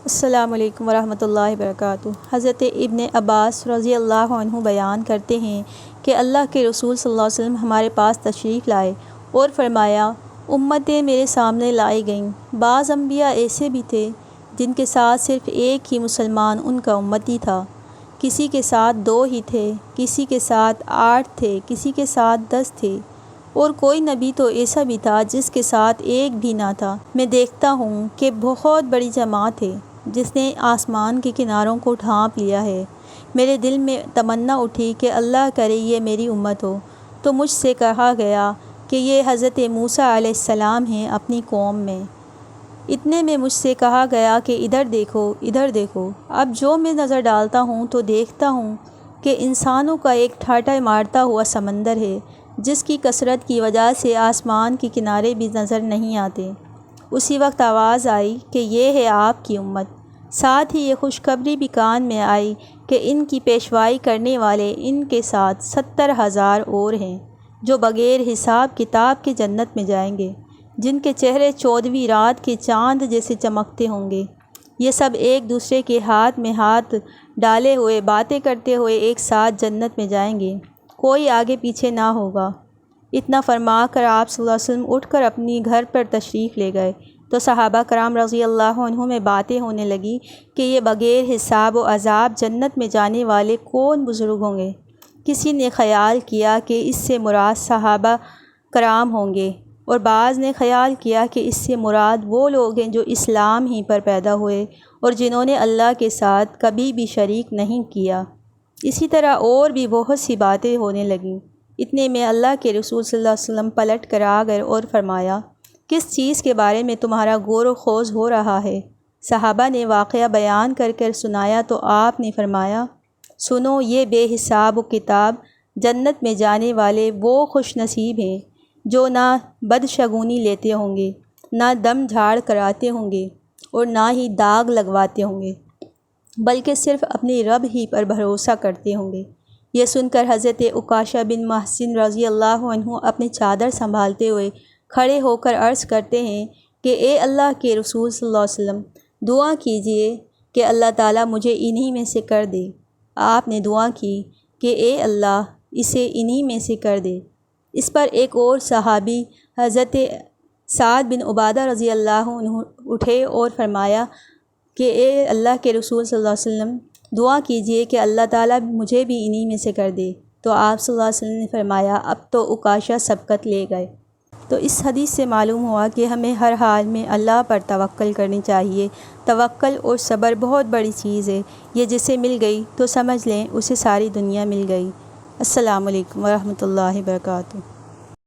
السلام علیکم ورحمۃ اللہ وبرکاتہ۔ حضرت ابن عباس رضی اللہ عنہ بیان کرتے ہیں کہ اللہ کے رسول صلی اللہ علیہ وسلم ہمارے پاس تشریف لائے اور فرمایا، امتیں میرے سامنے لائی گئیں۔ بعض انبیاء ایسے بھی تھے جن کے ساتھ صرف ایک ہی مسلمان ان کا امتی تھا، کسی کے ساتھ 2 ہی تھے، کسی کے ساتھ 8 تھے، کسی کے ساتھ 10 تھے، اور کوئی نبی تو ایسا بھی تھا جس کے ساتھ ایک بھی نہ تھا۔ میں دیکھتا ہوں کہ بہت بڑی جماعت ہے جس نے آسمان کے کناروں کو ڈھانپ لیا ہے۔ میرے دل میں تمنا اٹھی کہ اللہ کرے یہ میری امت ہو، تو مجھ سے کہا گیا کہ یہ حضرت موسیٰ علیہ السلام ہیں اپنی قوم میں۔ اتنے میں مجھ سے کہا گیا کہ ادھر دیکھو، ادھر دیکھو۔ اب جو میں نظر ڈالتا ہوں تو دیکھتا ہوں کہ انسانوں کا ایک ٹھاٹھا مارتا ہوا سمندر ہے جس کی کثرت کی وجہ سے آسمان کے کنارے بھی نظر نہیں آتے۔ اسی وقت آواز آئی کہ یہ ہے آپ کی امت۔ ساتھ ہی یہ خوشخبری بھی کان میں آئی کہ ان کی پیشوائی کرنے والے ان کے ساتھ 70,000 اور ہیں جو بغیر حساب کتاب کے جنت میں جائیں گے، جن کے چہرے 14ویں رات کے چاند جیسے چمکتے ہوں گے۔ یہ سب ایک دوسرے کے ہاتھ میں ہاتھ ڈالے ہوئے باتیں کرتے ہوئے ایک ساتھ جنت میں جائیں گے، کوئی آگے پیچھے نہ ہوگا۔ اتنا فرما کر آپ صلی اللہ علیہ وسلم اٹھ کر اپنی گھر پر تشریف لے گئے تو صحابہ کرام رضی اللہ عنہ میں باتیں ہونے لگی کہ یہ بغیر حساب و عذاب جنت میں جانے والے کون بزرگ ہوں گے۔ کسی نے خیال کیا کہ اس سے مراد صحابہ کرام ہوں گے، اور بعض نے خیال کیا کہ اس سے مراد وہ لوگ ہیں جو اسلام ہی پر پیدا ہوئے اور جنہوں نے اللہ کے ساتھ کبھی بھی شریک نہیں کیا۔ اسی طرح اور بھی بہت سی باتیں ہونے لگیں۔ اتنے میں اللہ کے رسول صلی اللہ علیہ وسلم پلٹ کر آ گئے اور فرمایا، کس چیز کے بارے میں تمہارا غور و خوض ہو رہا ہے؟ صحابہ نے واقعہ بیان کر کر سنایا تو آپ نے فرمایا، سنو، یہ بے حساب و کتاب جنت میں جانے والے وہ خوش نصیب ہیں جو نہ بدشگونی لیتے ہوں گے، نہ دم جھاڑ کراتے ہوں گے، اور نہ ہی داغ لگواتے ہوں گے، بلکہ صرف اپنے رب ہی پر بھروسہ کرتے ہوں گے۔ یہ سن کر حضرت عکاشہ بن محصن رضی اللہ عنہ اپنی چادر سنبھالتے ہوئے کھڑے ہو کر عرض کرتے ہیں کہ اے اللہ کے رسول صلی اللہ علیہ وسلم، دعا کیجئے کہ اللہ تعالیٰ مجھے انہی میں سے کر دے۔ آپ نے دعا کی کہ اے اللہ اسے انہی میں سے کر دے۔ اس پر ایک اور صحابی حضرت سعد بن عبادہ رضی اللہ عنہ اٹھے اور فرمایا کہ اے اللہ کے رسول صلی اللہ علیہ وسلم، دعا کیجئے کہ اللہ تعالیٰ مجھے بھی انہی میں سے کر دے۔ تو آپ صلی اللہ علیہ وسلم نے فرمایا، اب تو عکاشہ سبقت لے گئے۔ تو اس حدیث سے معلوم ہوا کہ ہمیں ہر حال میں اللہ پر توکل کرنی چاہیے۔ توکل اور صبر بہت بڑی چیز ہے، یہ جسے مل گئی تو سمجھ لیں اسے ساری دنیا مل گئی۔ السلام علیکم ورحمۃ اللہ وبرکاتہ۔